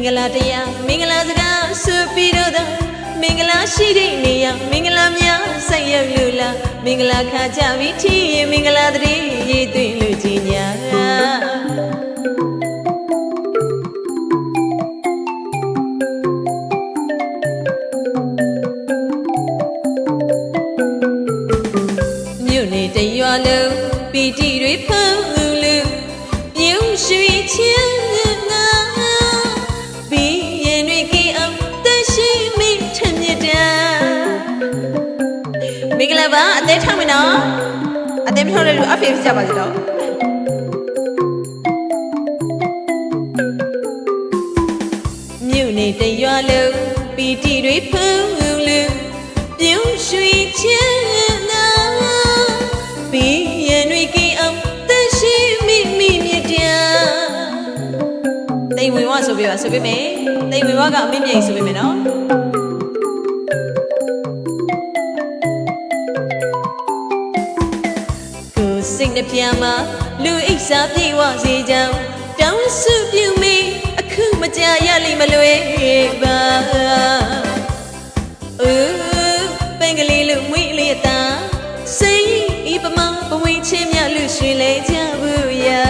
င်္ဂလာတရားမင်္ဂလာစကားဆိုပြီးတော့မင်္ဂလာရှိတဲ့နေရာမင်္ဂလာများဆက်ရောက်လို့လားမင်္ဂလာခါကြပြီထီးရင်မင်္ဂလာတည်းရေးသွင်းလို့ကြီးညာမြို့နေတရွာလုံးပီတိတွေဖုံးလို့ပြုံးရွှေချင်းမင်္ဂလာပါအသေးထောက်မယ်နော်အသေးမထောက်တဲ့လူအဖေဖြစ်ကြပါစေတော့မြို့နေတရွာလုံးပီတိတွေဖုံးလို့ပြုံးရွှေချင်းနာဘီရင်တွေကင်းအောင်တရှိမိမိမြတ်တရားတိမ်ဝင်ဝဆိုပြပါဆိုပြမယ်တိမ်ဝင်ဝကအမင်းမြိတ်ဆိုပြမယ်နော်စိတ်နှပြမှာလူအိတ်စာပြေဝစေကြောင်းတောင်းစုပြုမိအခုမကြရလိမ့်မလွယ်ပါပင်ကလေးလူမွေးလေးတာစိတ်ဤပမာပဝေးချင်းမြလူရွှေလဲကြဘူးရာ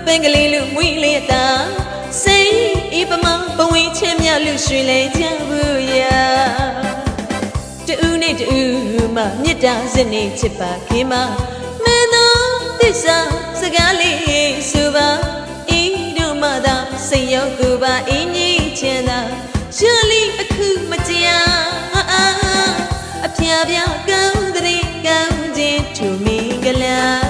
ပင်ကလေးလူမွေးလေးတာစိတ်ဤပမာပဝေးချင်းမြလူရွှေလဲကြဘူးရာတူနဲ့တူမမြတ်တာစနေချစ်ပါခင်မမင်းတို့သစ္စာစကားလေးဆိုပါဤတို့မှသာစိတ်ရောက်ကိုပါအင်းကြီးချင်သာရှလီအခုမတရားအဖျားပြကောင်းတဲ့ကောင်းခြင်းသူမင်္ဂလာ